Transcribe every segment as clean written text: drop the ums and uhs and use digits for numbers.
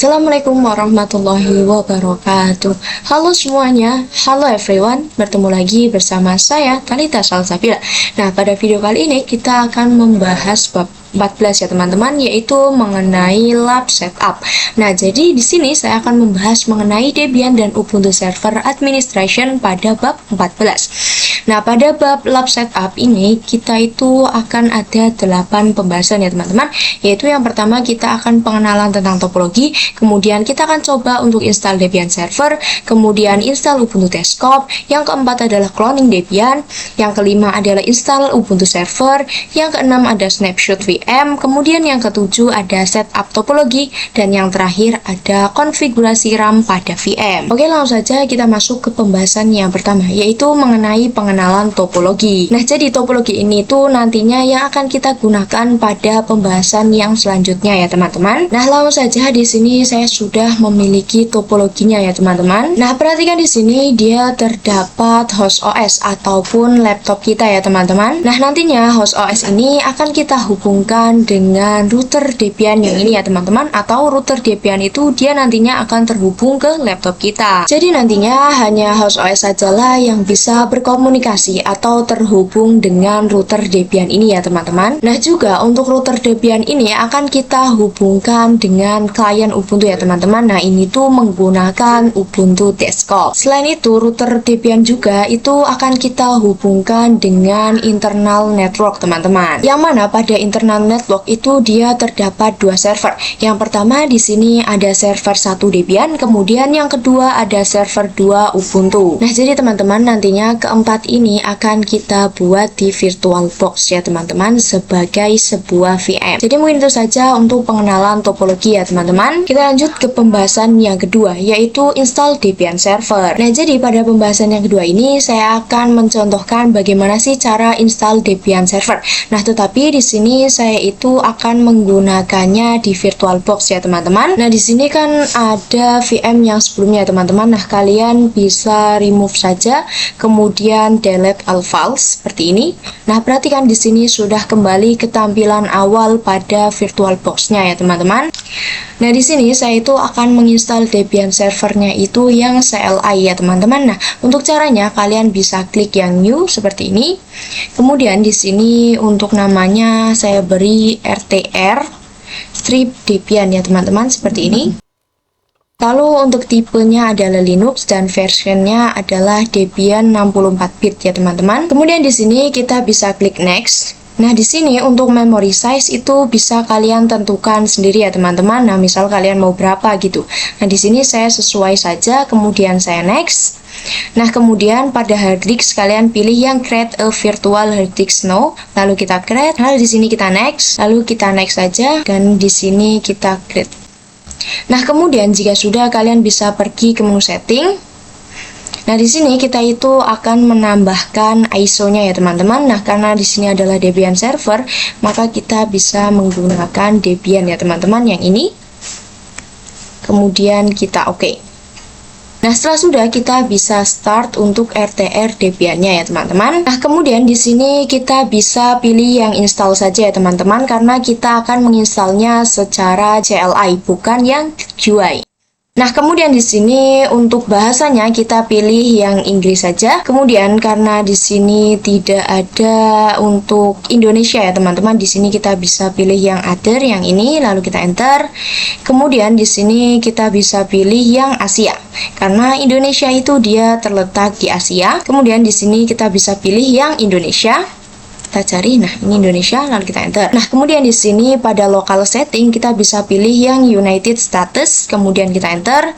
Assalamualaikum warahmatullahi wabarakatuh. Halo semuanya, halo everyone. Bertemu lagi bersama saya Talita Salsabila. Nah, pada video kali ini kita akan membahas bab 14 ya teman-teman, yaitu mengenai lab setup. Nah, jadi di sini saya akan membahas mengenai Debian dan Ubuntu Server Administration pada bab 14. Nah, pada bab lab setup ini kita itu akan ada 8 pembahasan ya teman-teman, yaitu yang pertama kita akan pengenalan tentang topologi, kemudian kita akan coba untuk install Debian Server, kemudian install Ubuntu Desktop, yang keempat adalah cloning Debian, yang kelima adalah install Ubuntu Server, yang keenam ada snapshot VM, kemudian yang ketujuh ada setup topologi, dan yang terakhir ada konfigurasi RAM pada VM. Oke, langsung saja kita masuk ke pembahasan yang pertama, yaitu mengenai pengenalan topologi. Nah, jadi topologi ini tuh nantinya yang akan kita gunakan pada pembahasan yang selanjutnya ya teman-teman. Nah, langsung saja di sini saya sudah memiliki topologinya ya teman-teman. Nah, perhatikan di sini dia terdapat host OS ataupun laptop kita ya teman-teman. Nah, nantinya host OS ini akan kita hubungkan dengan router Debian yang ini ya teman-teman, atau router Debian itu dia nantinya akan terhubung ke laptop kita. Jadi nantinya hanya host OS sajalah yang bisa berkomunikasi atau terhubung dengan router Debian ini ya teman-teman. Nah, juga untuk router Debian ini akan kita hubungkan dengan klien Ubuntu ya teman-teman. Nah, ini tuh menggunakan Ubuntu Desktop. Selain itu, router Debian juga itu akan kita hubungkan dengan internal network teman-teman. Yang mana pada internal network itu dia terdapat 2 server. Yang pertama di sini ada server 1 Debian, kemudian yang kedua ada server 2 Ubuntu. Nah, jadi teman-teman nantinya keempat ini akan kita buat di VirtualBox ya teman-teman, sebagai sebuah VM. Jadi mungkin itu saja untuk pengenalan topologi ya teman-teman. Kita lanjut ke pembahasan yang kedua, yaitu install Debian Server. Nah, jadi pada pembahasan yang kedua ini saya akan mencontohkan bagaimana sih cara install Debian Server. Nah, tetapi di sini saya itu akan menggunakannya di VirtualBox ya teman-teman. Nah, di sini kan ada VM yang sebelumnya teman-teman. Nah, kalian bisa remove saja, kemudian delete all files seperti ini. Nah, perhatikan di sini sudah kembali ke tampilan awal pada VirtualBox-nya ya teman-teman. Nah, di sini saya itu akan menginstal Debian servernya itu yang CLI ya teman-teman. Nah, untuk caranya kalian bisa klik yang new seperti ini. Kemudian di sini untuk namanya saya beri RTR strip Debian ya teman-teman, seperti ini. Lalu untuk tipenya adalah Linux dan versionnya adalah Debian 64 bit ya teman-teman. Kemudian di sini kita bisa klik next. Nah, di sini untuk memory size itu bisa kalian tentukan sendiri ya teman-teman. Nah, misal kalian mau berapa gitu. Nah, di sini saya sesuai saja, kemudian saya next. Nah, kemudian pada hard disk kalian pilih yang create a virtual hard disk now. Lalu kita create. Lalu di sini kita next. Lalu kita next saja, dan di sini kita create. Nah, kemudian jika sudah, kalian bisa pergi ke menu setting. Nah, di sini kita itu akan menambahkan ISO-nya ya teman-teman. Nah, karena di sini adalah Debian server, maka kita bisa menggunakan Debian ya teman-teman yang ini. Kemudian kita oke. Nah, setelah sudah, kita bisa start untuk RTR Debian-nya ya teman-teman. Nah, kemudian di sini kita bisa pilih yang install saja ya teman-teman, karena kita akan menginstalnya secara CLI, bukan yang GUI. Nah, kemudian di sini untuk bahasanya kita pilih yang Inggris saja. Kemudian karena di sini tidak ada untuk Indonesia ya teman-teman, di sini kita bisa pilih yang other yang ini, lalu kita enter. Kemudian di sini kita bisa pilih yang Asia, karena Indonesia itu dia terletak di Asia. Kemudian di sini kita bisa pilih yang Indonesia. Kita cari, nah ini Indonesia, lalu kita enter. Nah, kemudian di sini pada local setting kita bisa pilih yang United States, kemudian kita enter.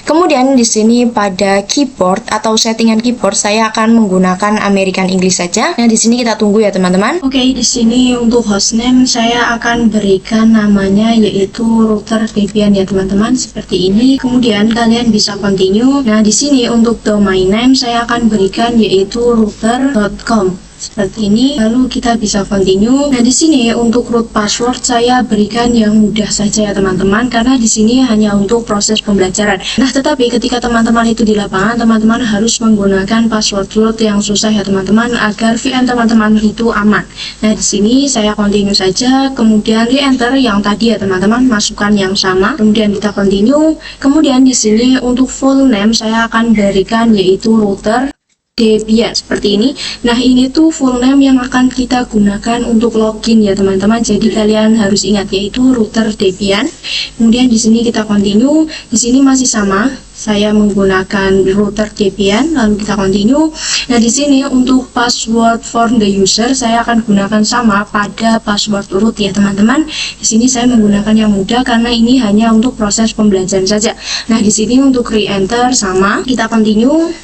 Kemudian di sini pada keyboard atau settingan keyboard saya akan menggunakan American English saja. Nah, di sini kita tunggu ya teman-teman. Oke, di sini untuk hostname saya akan berikan namanya yaitu router Debian ya teman-teman, seperti ini. Kemudian kalian bisa continue. Nah, di sini untuk domain name saya akan berikan yaitu router.com. seperti ini, lalu kita bisa continue. Nah, di sini untuk root password saya berikan yang mudah saja ya teman-teman, karena di sini hanya untuk proses pembelajaran. Nah, tetapi ketika teman-teman itu di lapangan, teman-teman harus menggunakan password root yang susah ya teman-teman, agar VM teman-teman itu aman. Nah, di sini saya continue saja, kemudian re-enter yang tadi ya teman-teman, masukkan yang sama, kemudian kita continue. Kemudian di sini untuk full name saya akan berikan yaitu router Debian seperti ini. Nah, ini tuh full name yang akan kita gunakan untuk login ya teman-teman. Jadi kalian harus ingat yaitu router Debian. Kemudian di sini kita continue. Di sini masih sama. Saya menggunakan router Debian, lalu kita continue. Nah, di sini untuk password for the user saya akan gunakan sama pada password root ya teman-teman. Di sini saya menggunakan yang mudah karena ini hanya untuk proses pembelajaran saja. Nah, di sini untuk re-enter sama, kita continue.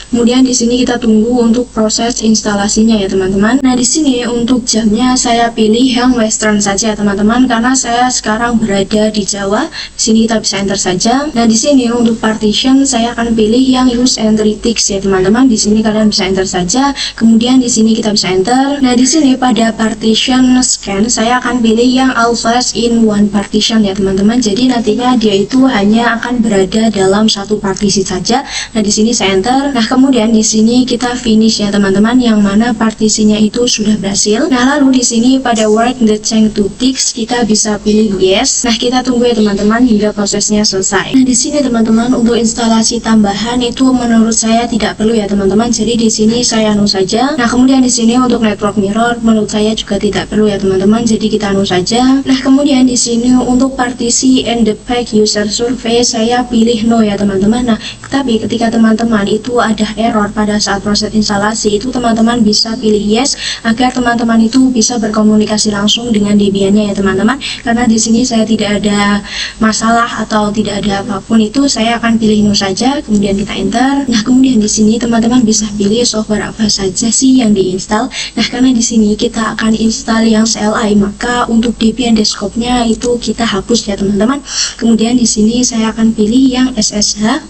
Kemudian di sini kita tunggu untuk proses instalasinya ya teman-teman. Nah, di sini untuk jamnya saya pilih yang western saja ya teman-teman, karena saya sekarang berada di Jawa. Di sini kita bisa enter saja. Nah, di sini untuk partition saya akan pilih yang use analytics ya teman-teman. Di sini kalian bisa enter saja. Kemudian di sini kita bisa enter. Nah, di sini pada partition scan saya akan pilih yang all files in one partition ya teman-teman. Jadi nantinya dia itu hanya akan berada dalam satu partisi saja. Nah, di sini saya enter. Nah, kemudian di sini kita finish ya teman-teman, yang mana partisinya itu sudah berhasil. Nah, lalu di sini pada work the change to ticks kita bisa pilih yes. Nah, kita tunggu ya teman-teman hingga prosesnya selesai. Nah, di sini teman-teman untuk instalasi tambahan itu menurut saya tidak perlu ya teman-teman. Jadi di sini saya anu saja. Nah, kemudian di sini untuk network mirror menurut saya juga tidak perlu ya teman-teman. Jadi kita anu saja. Nah, kemudian di sini untuk partisi and the pack user survey saya pilih no ya teman-teman. Nah, tapi ketika teman-teman itu ada error pada saat proses instalasi, itu teman-teman bisa pilih yes agar teman-teman itu bisa berkomunikasi langsung dengan Debian-nya ya teman-teman. Karena di sini saya tidak ada masalah atau tidak ada apapun, itu saya akan pilih no saja, kemudian kita enter. Nah, kemudian di sini teman-teman bisa pilih software apa saja sih yang diinstal. Nah, karena di sini kita akan install yang CLI, maka untuk Debian desktopnya itu kita hapus ya teman-teman. Kemudian di sini saya akan pilih yang SSH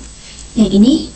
yang ini.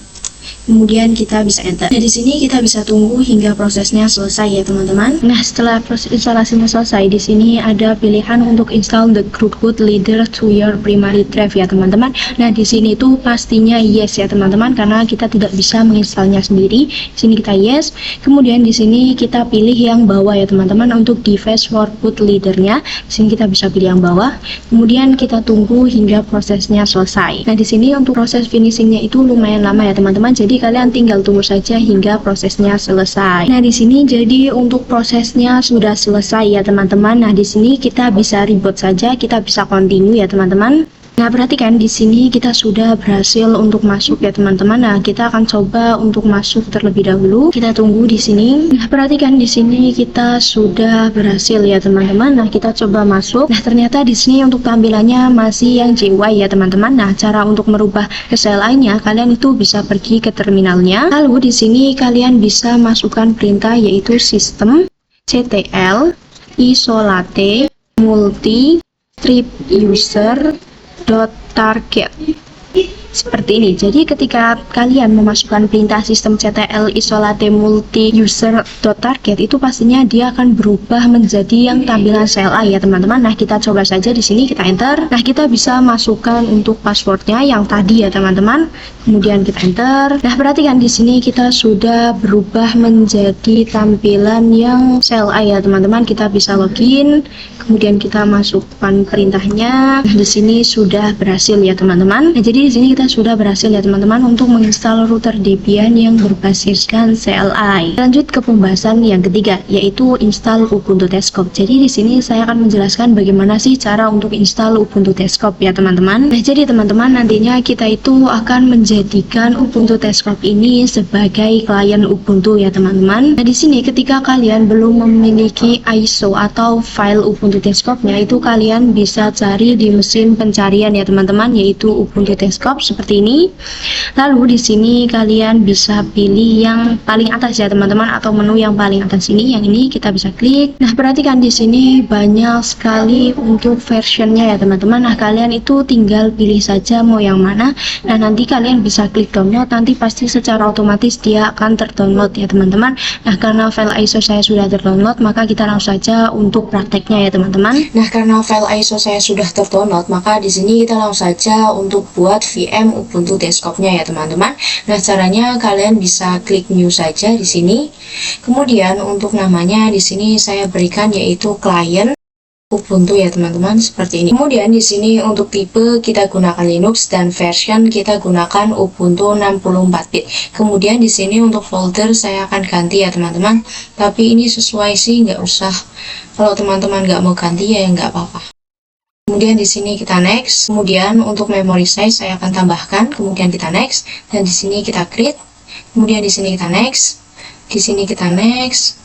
Kemudian kita bisa enter. Nah, di sini kita bisa tunggu hingga prosesnya selesai ya teman-teman. Nah, setelah proses instalasinya selesai, di sini ada pilihan untuk install the root leader to your primary drive ya teman-teman. Nah, di sini tuh pastinya yes ya teman-teman, karena kita tidak bisa menginstalnya sendiri. Di sini kita yes. Kemudian di sini kita pilih yang bawah ya teman-teman untuk device for boot leadernya. Di sini kita bisa pilih yang bawah. Kemudian kita tunggu hingga prosesnya selesai. Nah, di sini untuk proses finishingnya itu lumayan lama ya teman-teman. Jadi kalian tinggal tunggu saja hingga prosesnya selesai. Nah, di sini jadi untuk prosesnya sudah selesai ya teman-teman. Nah, di sini kita bisa reboot saja, kita bisa continue ya teman-teman. Nah, perhatikan di sini kita sudah berhasil untuk masuk ya teman-teman. Nah, kita akan coba untuk masuk terlebih dahulu. Kita tunggu di sini. Nah, perhatikan di sini kita sudah berhasil ya teman-teman. Nah, kita coba masuk. Nah, ternyata di sini untuk tampilannya masih yang GUI ya teman-teman. Nah, cara untuk merubah ke CLI-nya kalian itu bisa pergi ke terminalnya. Lalu di sini kalian bisa masukkan perintah yaitu system ctl isolate multi trip user .target seperti ini. Jadi ketika kalian memasukkan perintah sistem ctl isolate multi user .target itu pastinya dia akan berubah menjadi yang tampilan CLI ya teman-teman. Nah, kita coba saja di sini, kita enter. Nah, kita bisa masukkan untuk passwordnya yang tadi ya teman-teman. Kemudian kita enter. Nah, perhatikan di sini kita sudah berubah menjadi tampilan yang CLI ya teman-teman. Kita bisa login. Kemudian kita masukkan perintahnya. Nah, di sini sudah berhasil ya teman-teman. Nah, jadi di sini kita sudah berhasil ya teman-teman untuk menginstal router Debian yang berbasiskan CLI. Lanjut ke pembahasan yang ketiga, yaitu install Ubuntu Desktop. Jadi di sini saya akan menjelaskan bagaimana sih cara untuk install Ubuntu Desktop ya teman-teman. Nah, jadi teman-teman nantinya kita itu akan menjadikan Ubuntu Desktop ini sebagai klien Ubuntu ya teman-teman. Nah, di sini ketika kalian belum memiliki ISO atau file Ubuntu Desktopnya, itu kalian bisa cari di mesin pencarian ya teman-teman, yaitu Ubuntu Desktop. seperti ini. Lalu di sini kalian bisa pilih yang paling atas ya teman-teman, atau menu yang paling atas ini, yang ini kita bisa klik. Nah, perhatikan di sini banyak sekali untuk versionnya ya teman-teman. Nah, kalian itu tinggal pilih saja mau yang mana. Nah, nanti kalian bisa klik download, nanti pasti secara otomatis dia akan terdownload ya teman-teman. Nah, karena file ISO saya sudah terdownload, maka kita langsung saja untuk prakteknya ya teman-teman. Nah, karena file ISO saya sudah terdownload, maka di sini kita langsung saja untuk buat VM Ubuntu desktopnya ya teman-teman. Nah, caranya kalian bisa klik new saja di sini. Kemudian untuk namanya di sini saya berikan yaitu client Ubuntu ya teman-teman, seperti ini. Kemudian di sini untuk tipe kita gunakan Linux dan version kita gunakan Ubuntu 64-bit. Kemudian di sini untuk folder saya akan ganti ya teman-teman. Tapi ini sesuai sih, nggak usah. Kalau teman-teman nggak mau ganti ya nggak apa-apa. Kemudian di sini kita next. Kemudian untuk memory size saya akan tambahkan. Kemudian kita next. Dan di sini kita create. Kemudian di sini kita next. Di sini kita next.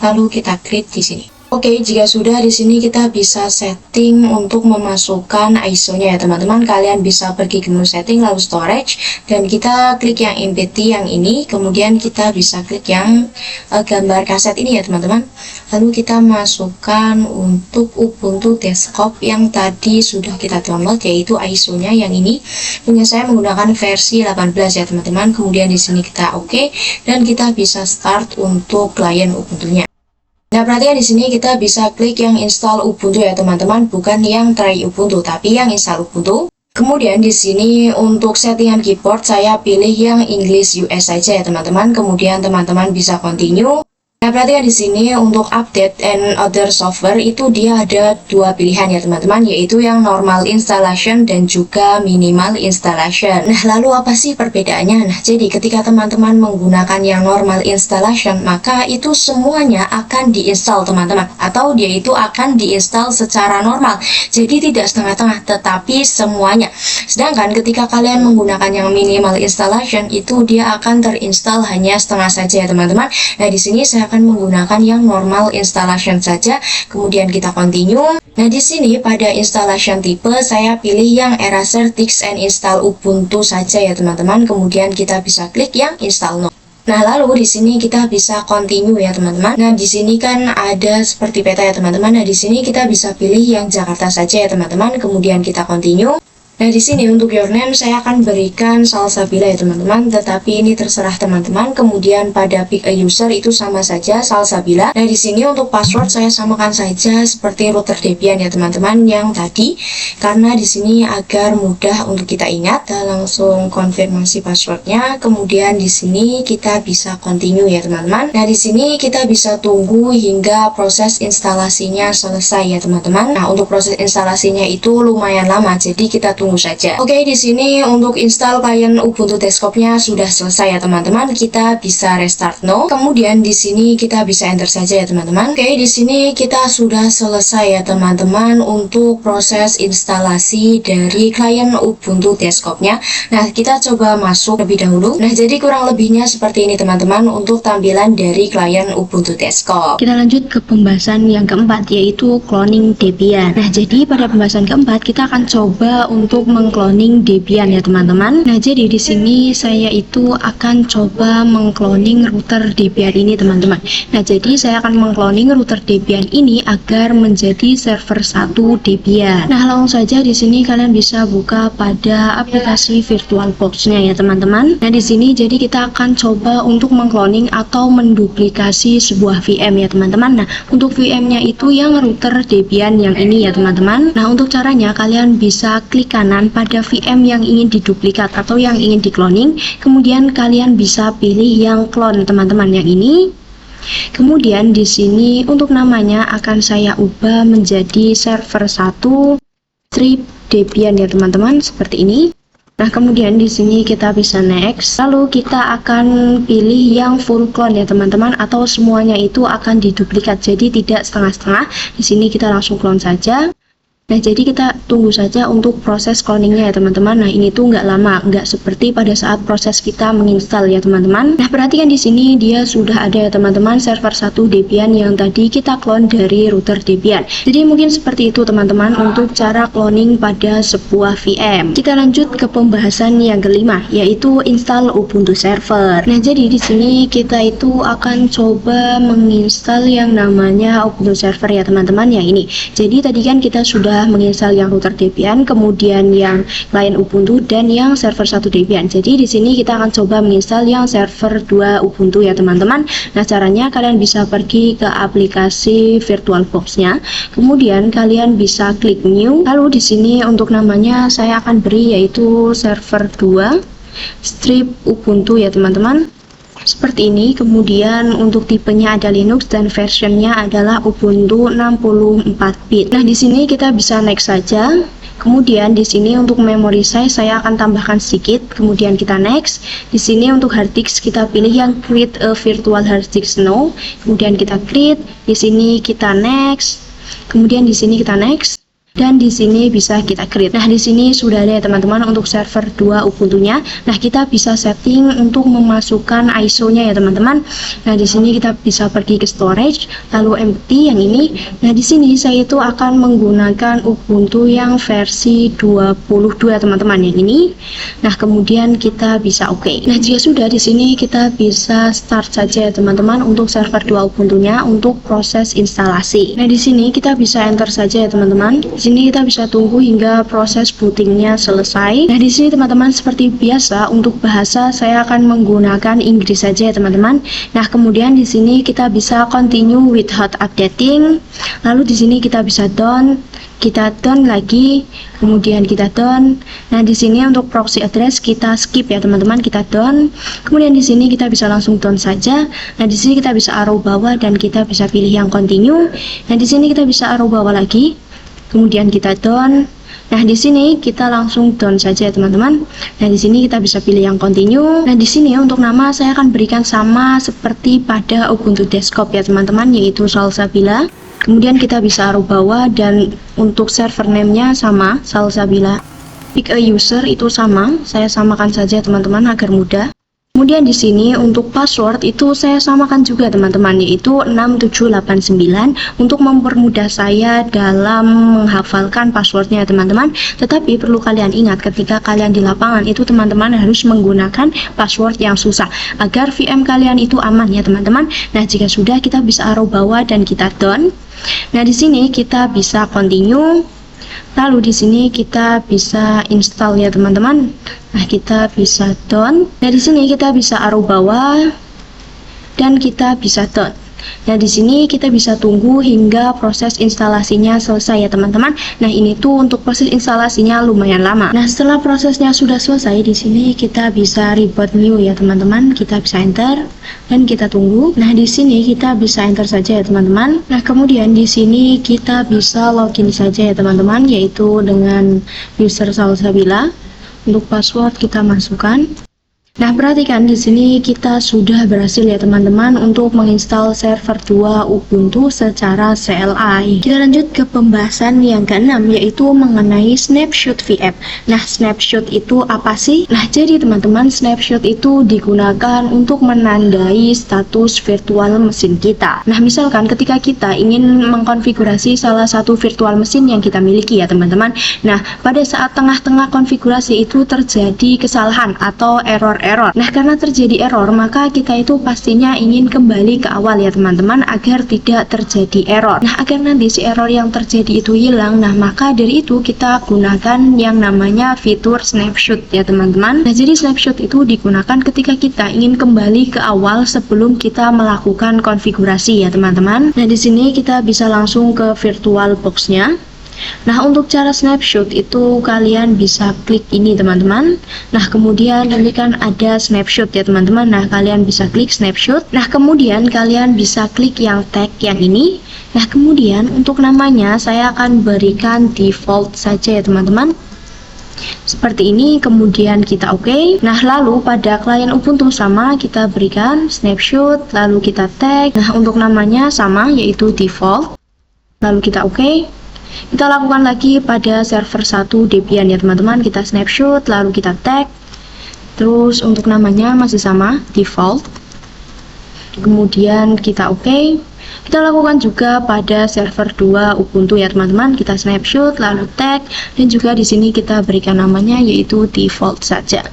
Lalu kita create di sini. Oke, jika sudah di sini kita bisa setting untuk memasukkan ISO-nya ya teman-teman. Kalian bisa pergi ke menu setting lalu storage dan kita klik yang MPT yang ini. Kemudian kita bisa klik yang gambar kaset ini ya teman-teman. Lalu kita masukkan untuk Ubuntu desktop yang tadi sudah kita download, yaitu ISO-nya yang ini. Punya saya menggunakan versi 18 ya teman-teman. Kemudian di sini kita oke dan kita bisa start untuk klien Ubuntu-nya. Nah, perhatikan di sini kita bisa klik yang install Ubuntu ya teman-teman, bukan yang try Ubuntu, tapi yang install Ubuntu. Kemudian di sini untuk settingan keyboard saya pilih yang English US saja ya teman-teman. Kemudian teman-teman bisa continue. Nah, perhatikan di sini untuk update and other software itu dia ada dua pilihan ya teman-teman, yaitu yang normal installation dan juga minimal installation. Nah, lalu apa sih perbedaannya? Nah, jadi ketika teman-teman menggunakan yang normal installation, maka itu semuanya akan diinstal teman-teman, atau dia itu akan diinstal secara normal. Jadi tidak setengah-tengah, tetapi semuanya. Sedangkan ketika kalian menggunakan yang minimal installation, itu dia akan terinstall hanya setengah saja ya teman-teman. Nah, di sini saya akan menggunakan yang normal installation saja. Kemudian kita continue. Nah, di sini pada installation tipe saya pilih yang Eraser Text and Install Ubuntu saja ya teman-teman. Kemudian kita bisa klik yang install now. Nah, lalu di sini kita bisa continue ya teman-teman. Nah, di sini kan ada seperti peta ya teman-teman. Nah, di sini kita bisa pilih yang Jakarta saja ya teman-teman. Kemudian kita continue. Nah, di sini untuk your name saya akan berikan Salsabila ya teman-teman, tetapi ini terserah teman-teman. Kemudian pada pick a user itu sama saja Salsabila. Nah, di sini untuk password saya samakan saja seperti router Debian ya teman-teman yang tadi, karena di sini agar mudah untuk kita ingat. Kita langsung konfirmasi passwordnya. Kemudian di sini kita bisa continue ya teman-teman. Nah, di sini kita bisa tunggu hingga proses instalasinya selesai ya teman-teman. Nah, untuk proses instalasinya itu lumayan lama, jadi kita tunggu saja. Oke, di sini untuk install klien Ubuntu desktopnya sudah selesai ya teman-teman. Kita bisa restart now. Kemudian di sini kita bisa enter saja ya teman-teman. Oke, di sini kita sudah selesai ya teman-teman untuk proses instalasi dari klien Ubuntu desktopnya. Nah, kita coba masuk lebih dahulu. Nah, jadi kurang lebihnya seperti ini teman-teman untuk tampilan dari klien Ubuntu desktop. Kita lanjut ke pembahasan yang keempat, yaitu cloning Debian. Nah, jadi pada pembahasan keempat kita akan coba untuk mengcloning Debian ya teman-teman. Nah, jadi di sini saya itu akan coba mengcloning router Debian ini teman-teman. Nah, jadi saya akan mengcloning router Debian ini agar menjadi server 1 Debian. Nah, langsung saja di sini kalian bisa buka pada aplikasi VirtualBox-nya ya teman-teman. Nah, di sini jadi kita akan coba untuk mengcloning atau menduplikasi sebuah VM ya teman-teman. Nah, untuk VM-nya itu yang router Debian yang ini ya teman-teman. Nah, untuk caranya kalian bisa klik kanan pada VM yang ingin diduplikat atau yang ingin dikloning. Kemudian kalian bisa pilih yang clone teman-teman yang ini. Kemudian di sini untuk namanya akan saya ubah menjadi server 1 strip Debian ya teman-teman, seperti ini. Nah, kemudian di sini kita bisa next. Lalu kita akan pilih yang full clone ya teman-teman, atau semuanya itu akan diduplikat, jadi tidak setengah-setengah. Di sini kita langsung clone saja. Nah, jadi kita tunggu saja untuk proses cloningnya ya teman-teman. Nah, ini tuh nggak lama, nggak seperti pada saat proses kita menginstal ya teman-teman. Nah, perhatikan di sini dia sudah ada ya teman-teman, server 1 Debian yang tadi kita clone dari router Debian. Jadi mungkin seperti itu teman-teman untuk cara cloning pada sebuah VM. Kita lanjut ke pembahasan yang kelima, yaitu install Ubuntu server. Nah, jadi di sini kita itu akan coba menginstal yang namanya Ubuntu server ya teman-teman, yang ini. Jadi tadi kan kita sudah menginstal yang router Debian, kemudian yang client Ubuntu dan yang server 1 Debian. Jadi di sini kita akan coba menginstal yang server 2 Ubuntu ya teman-teman. Nah, caranya kalian bisa pergi ke aplikasi VirtualBox-nya. Kemudian kalian bisa klik new. Lalu di sini untuk namanya saya akan beri yaitu server 2 strip Ubuntu ya teman-teman. Seperti ini. Kemudian untuk tipenya ada Linux dan versionnya adalah Ubuntu 64 bit. Nah, di sini kita bisa next saja. Kemudian di sini untuk memory size saya akan tambahkan sedikit. Kemudian kita next. Di sini untuk hard disk kita pilih yang create a virtual hard disk no. Kemudian kita create. Di sini kita next. Kemudian di sini kita next. Dan di sini bisa kita create. Nah, di sini sudah ada ya teman-teman untuk server 2 Ubuntu-nya. Nah, kita bisa setting untuk memasukkan ISO-nya ya teman-teman. Nah, di sini kita bisa pergi ke storage, lalu empty yang ini. Nah, di sini saya itu akan menggunakan Ubuntu yang versi 22 teman-teman, yang ini. Nah, kemudian kita bisa oke. Nah, jika sudah di sini kita bisa start saja ya teman-teman untuk server 2 Ubuntu-nya untuk proses instalasi. Nah, di sini kita bisa enter saja ya teman-teman. Di sini kita bisa tunggu hingga proses bootingnya selesai. Nah, di sini teman-teman seperti biasa untuk bahasa saya akan menggunakan Inggris saja ya teman-teman. Nah, kemudian di sini kita bisa continue without updating. Lalu di sini kita bisa done. Kita done lagi, kemudian kita done. Nah, di sini untuk proxy address kita skip ya teman-teman, kita done. Kemudian di sini kita bisa langsung done saja. Nah, di sini kita bisa arrow bawah dan kita bisa pilih yang continue. Nah, di sini kita bisa arrow bawah lagi. Kemudian kita done. Nah, di sini kita langsung done saja ya teman-teman. Nah, di sini kita bisa pilih yang continue. Nah, di sini untuk nama saya akan berikan sama seperti pada Ubuntu desktop ya teman-teman, yaitu Salsabila. Kemudian kita bisa arrow bawah dan untuk server name-nya sama, Salsabila. Pick a user itu sama, saya samakan saja teman-teman agar mudah. Kemudian di sini untuk password itu saya samakan juga teman-teman, yaitu 6789 untuk mempermudah saya dalam menghafalkan passwordnya teman-teman. Tetapi perlu kalian ingat ketika kalian di lapangan itu teman-teman harus menggunakan password yang susah agar VM kalian itu aman ya teman-teman. Nah, jika sudah kita bisa arrow bawah dan kita done. Nah, di sini kita bisa continue. Lalu di sini kita bisa install ya teman-teman. Nah, kita bisa done. Nah, di sini kita bisa arrow bawah dan kita bisa done. Nah, di sini kita bisa tunggu hingga proses instalasinya selesai ya teman-teman. Nah, ini tuh untuk proses instalasinya lumayan lama. Nah, setelah prosesnya sudah selesai, di sini kita bisa reboot new ya teman-teman. Kita bisa enter dan kita tunggu. Nah, di sini kita bisa enter saja ya teman-teman. Nah, kemudian di sini kita bisa login saja ya teman-teman, yaitu dengan user Salsabila. Untuk password kita masukkan. Nah, perhatikan di sini kita sudah berhasil ya teman-teman untuk menginstal server 2 Ubuntu secara CLI. Kita lanjut ke pembahasan yang keenam, yaitu mengenai snapshot VM. Nah, snapshot itu apa sih? Nah, jadi teman-teman, snapshot itu digunakan untuk menandai status virtual mesin kita. Nah, misalkan ketika kita ingin mengkonfigurasi salah satu virtual mesin yang kita miliki ya teman-teman. Nah, pada saat tengah-tengah konfigurasi itu terjadi kesalahan atau error. Nah, karena terjadi error, maka kita itu pastinya ingin kembali ke awal ya teman-teman agar tidak terjadi error. Nah, agar nanti si error yang terjadi itu hilang, nah maka dari itu kita gunakan yang namanya fitur snapshot ya teman-teman. Nah, jadi snapshot itu digunakan ketika kita ingin kembali ke awal sebelum kita melakukan konfigurasi ya teman-teman. Nah, di sini kita bisa langsung ke VirtualBox-nya. Nah, untuk cara snapshot itu kalian bisa klik ini teman-teman. Nah, kemudian nanti kan ada snapshot ya teman-teman. Nah, kalian bisa klik snapshot. Nah, kemudian kalian bisa klik yang tag yang ini. Nah, kemudian untuk namanya saya akan berikan default saja ya teman-teman. Seperti ini, kemudian kita oke. Nah, lalu pada klien Ubuntu sama kita berikan snapshot, lalu kita tag. Nah, untuk namanya sama yaitu default. Lalu kita oke. Kita lakukan lagi pada server 1 Debian ya teman-teman. Kita snapshot lalu kita tag. Terus untuk namanya masih sama, default. Kemudian kita oke. Kita lakukan juga pada server 2 Ubuntu ya teman-teman. Kita snapshot lalu tag dan juga di sini kita berikan namanya yaitu default saja.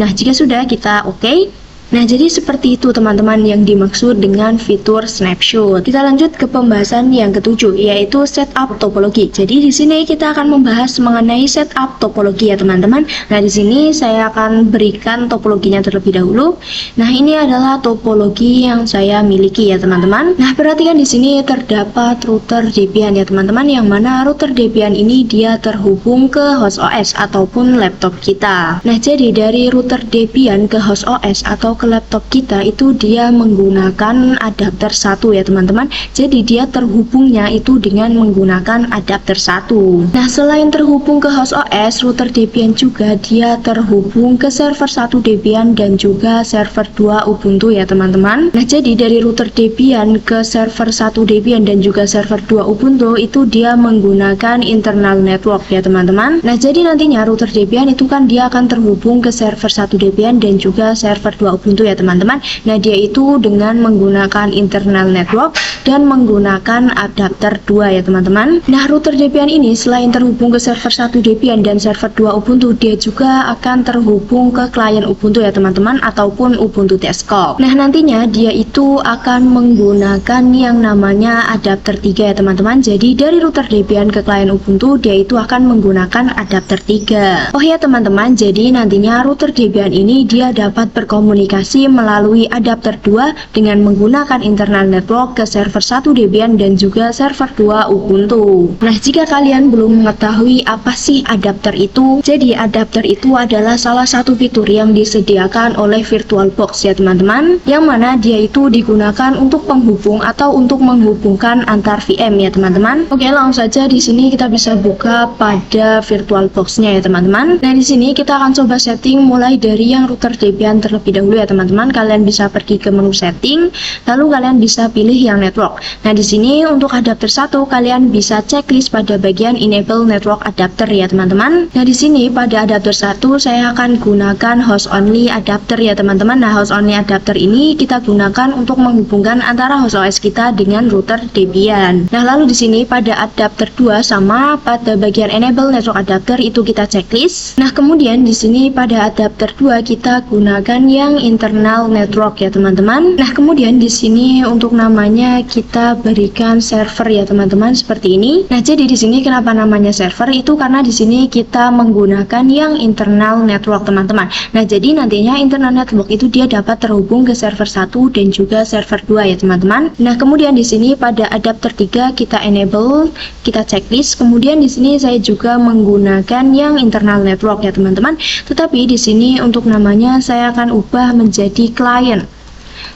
Nah, jika sudah kita oke. Nah, jadi seperti itu teman-teman yang dimaksud dengan fitur snapshot. Kita lanjut ke pembahasan yang ketujuh, yaitu setup topologi. Jadi di sini kita akan membahas mengenai setup topologi ya teman-teman. Nah, di sini saya akan berikan topologinya terlebih dahulu. Nah, ini adalah topologi yang saya miliki ya teman-teman. Nah, perhatikan di sini terdapat router Debian ya teman-teman, yang mana router Debian ini dia terhubung ke host OS ataupun laptop kita. Nah, jadi dari router Debian ke host OS atau ke laptop kita itu dia menggunakan adapter 1 ya teman-teman. Jadi dia terhubungnya itu dengan menggunakan adapter 1. Nah, selain terhubung ke host OS, router Debian juga dia terhubung ke server 1 Debian dan juga server 2 Ubuntu ya teman-teman. Nah, jadi dari router Debian ke server 1 Debian dan juga server 2 Ubuntu itu dia menggunakan internal network ya teman-teman. Nah, jadi nantinya router Debian itu kan dia akan terhubung ke server 1 Debian dan juga server 2 Ubuntu ya teman-teman. Nah, dia itu dengan menggunakan internal network dan menggunakan adapter 2 ya teman-teman. Nah, router Debian ini selain terhubung ke server 1 Debian dan server 2 Ubuntu, dia juga akan terhubung ke klien Ubuntu ya teman-teman ataupun Ubuntu Desktop. Nah, nantinya dia itu akan menggunakan yang namanya adapter 3 ya teman-teman. Jadi dari router Debian ke klien Ubuntu, dia itu akan menggunakan adapter 3. Oh ya teman-teman, jadi nantinya router Debian ini dia dapat berkomunikasi melalui adapter 2 dengan menggunakan internal network ke server 1 Debian dan juga server 2 Ubuntu. Nah, jika kalian belum mengetahui apa sih adapter itu, jadi adapter itu adalah salah satu fitur yang disediakan oleh VirtualBox ya teman-teman, yang mana dia itu digunakan untuk penghubung atau untuk menghubungkan antar VM ya teman-teman. Oke, langsung saja di sini kita bisa buka pada VirtualBox-nya ya teman-teman. Nah, di sini kita akan coba setting mulai dari yang router Debian terlebih dahulu ya teman-teman. Kalian bisa pergi ke menu setting, lalu kalian bisa pilih yang network. Nah, di sini untuk adapter 1 kalian bisa checklist pada bagian enable network adapter ya teman-teman. Nah, di sini pada adapter 1 saya akan gunakan host only adapter ya teman-teman. Nah, host only adapter ini kita gunakan untuk menghubungkan antara host OS kita dengan router Debian. Nah, lalu di sini pada adapter 2 sama pada bagian enable network adapter itu kita checklist. Nah, kemudian di sini pada adapter 2 kita gunakan yang internal network ya teman-teman. Nah, kemudian di sini untuk namanya kita berikan server ya teman-teman seperti ini. Nah, jadi di sini kenapa namanya server itu karena di sini kita menggunakan yang internal network teman-teman. Nah, jadi nantinya internal network itu dia dapat terhubung ke server 1 dan juga server 2 ya teman-teman. Nah, kemudian di sini pada adapter 3 kita enable, kita checklist. Kemudian di sini saya juga menggunakan yang internal network ya teman-teman. Tetapi di sini untuk namanya saya akan ubah menjadi client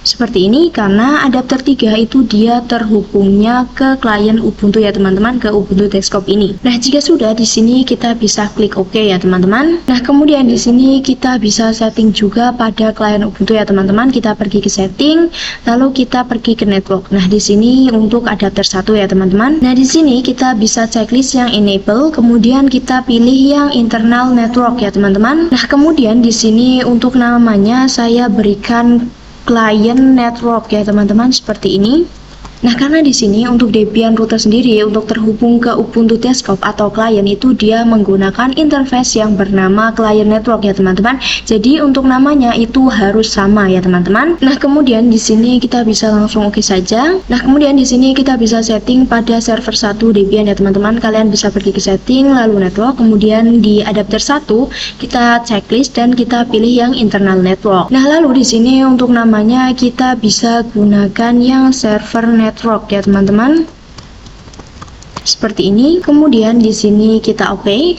seperti ini karena adapter 3 itu dia terhubungnya ke klien Ubuntu ya teman-teman, ke Ubuntu Desktop ini. Nah, jika sudah di sini kita bisa klik OK ya teman-teman. Nah, kemudian di sini kita bisa setting juga pada klien Ubuntu ya teman-teman. Kita pergi ke setting, lalu kita pergi ke network. Nah, di sini untuk adapter 1 ya teman-teman. Nah, di sini kita bisa checklist yang enable, kemudian kita pilih yang internal network ya teman-teman. Nah, kemudian di sini untuk namanya saya berikan client network ya teman-teman seperti ini. Nah, karena di sini untuk Debian router sendiri untuk terhubung ke Ubuntu Desktop atau klien itu dia menggunakan interface yang bernama client network ya teman-teman. Jadi untuk namanya itu harus sama ya teman-teman. Nah, kemudian di sini kita bisa langsung oke saja. Nah, kemudian di sini kita bisa setting pada server 1 Debian ya teman-teman. Kalian bisa pergi ke setting lalu network, kemudian di adapter 1 kita checklist dan kita pilih yang internal network. Nah, lalu di sini untuk namanya kita bisa gunakan yang server network ya teman-teman seperti ini. Kemudian di sini kita oke.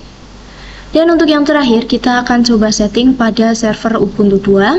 Dan untuk yang terakhir kita akan coba setting pada server Ubuntu 2.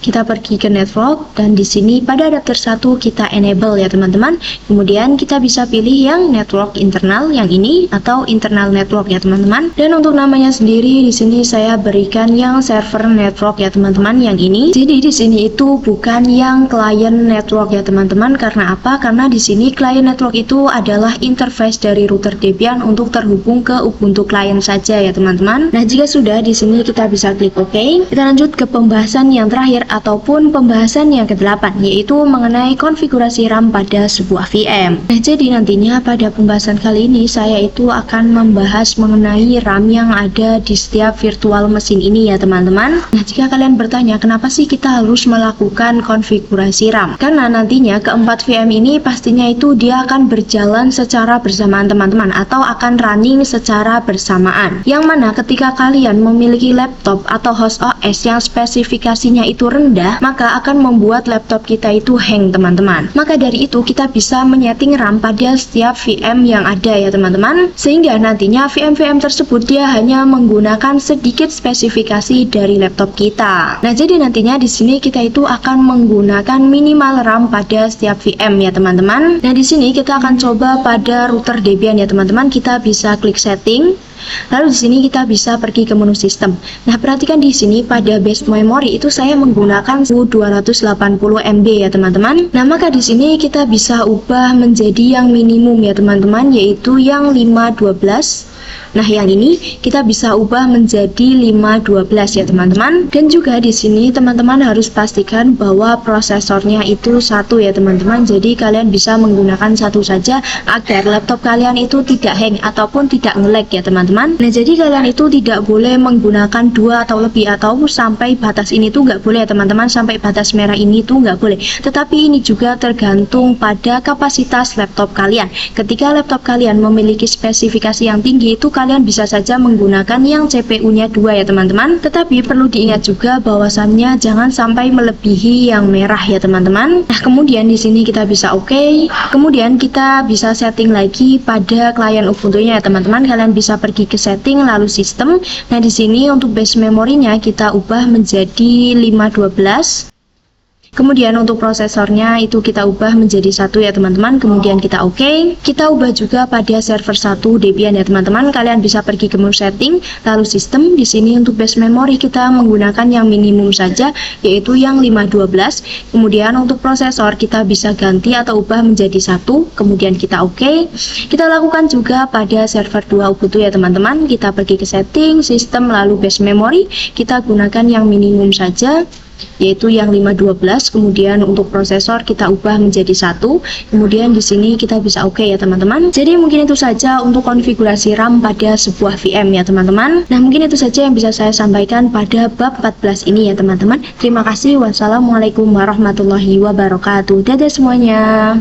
kita pergi ke network, dan di sini pada adapter 1 kita enable ya teman-teman. Kemudian kita bisa pilih yang network internal yang ini atau internal network ya teman-teman. Dan untuk namanya sendiri di sini saya berikan yang server network ya teman-teman yang ini. Jadi di sini itu bukan yang client network ya teman-teman. Karena apa? Karena di sini client network itu adalah interface dari router Debian untuk terhubung ke Ubuntu client saja ya teman-teman. Nah, jika sudah di sini kita bisa klik OK. Kita lanjut ke pembahasan yang terakhir ataupun pembahasan yang ke-8, yaitu mengenai konfigurasi RAM pada sebuah VM. Nah, jadi nantinya pada pembahasan kali ini saya itu akan membahas mengenai RAM yang ada di setiap virtual mesin ini ya teman-teman. Nah, jika kalian bertanya kenapa sih kita harus melakukan konfigurasi RAM? Karena nantinya keempat VM ini pastinya itu dia akan berjalan secara bersamaan teman-teman, atau akan running secara bersamaan. Yang mana ketika kalian memiliki laptop atau host OS yang spesifikasinya itu rendah, maka akan membuat laptop kita itu hang teman-teman. Maka dari itu kita bisa menyeting RAM pada setiap VM yang ada ya teman-teman, sehingga nantinya VM-VM tersebut dia hanya menggunakan sedikit spesifikasi dari laptop kita. Nah, jadi nantinya di sini kita itu akan menggunakan minimal RAM pada setiap VM ya teman-teman. Nah, di sini kita akan coba pada router Debian ya teman-teman. Kita bisa klik setting. Lalu di sini kita bisa pergi ke menu sistem. Nah, perhatikan di sini pada base memory itu saya menggunakan 280 MB ya teman-teman. Nah, maka di sini kita bisa ubah menjadi yang minimum ya teman-teman, yaitu yang 512. Nah, yang ini kita bisa ubah menjadi 512 ya teman-teman. Dan juga di sini teman-teman harus pastikan bahwa prosesornya itu satu ya teman-teman. Jadi kalian bisa menggunakan satu saja agar laptop kalian itu tidak hang ataupun tidak nge-lag ya teman-teman. Nah, jadi kalian itu tidak boleh menggunakan dua atau lebih, atau sampai batas ini tuh nggak boleh ya teman-teman. Sampai batas merah ini tuh nggak boleh. Tetapi ini juga tergantung pada kapasitas laptop kalian. Ketika laptop kalian memiliki spesifikasi yang tinggi, itu kalian bisa saja menggunakan yang CPU-nya 2 ya teman-teman. Tetapi perlu diingat juga bahwasannya jangan sampai melebihi yang merah ya teman-teman. Nah, kemudian di sini kita bisa OK. Kemudian kita bisa setting lagi pada klien Ubuntu-nya ya teman-teman. Kalian bisa pergi ke setting lalu sistem. Nah, di sini untuk base memorinya kita ubah menjadi 512. Kemudian untuk prosesornya itu kita ubah menjadi 1 ya teman-teman. Kemudian kita OK. Kita ubah juga pada server 1 Debian ya teman-teman. Kalian bisa pergi ke menu setting lalu sistem. Di sini untuk base memory kita menggunakan yang minimum saja, yaitu yang 512. Kemudian untuk prosesor kita bisa ganti atau ubah menjadi 1. Kemudian kita OK. Kita lakukan juga pada server 2 Ubuntu ya teman-teman. Kita pergi ke setting, sistem lalu base memory. Kita gunakan yang minimum saja, yaitu yang 512. Kemudian untuk prosesor kita ubah menjadi 1. Kemudian di sini kita bisa OK ya teman-teman. Jadi mungkin itu saja untuk konfigurasi RAM pada sebuah VM ya teman-teman. Nah, mungkin itu saja yang bisa saya sampaikan pada bab 14 ini ya teman-teman. Terima kasih. Wassalamualaikum warahmatullahi wabarakatuh. Dadah semuanya.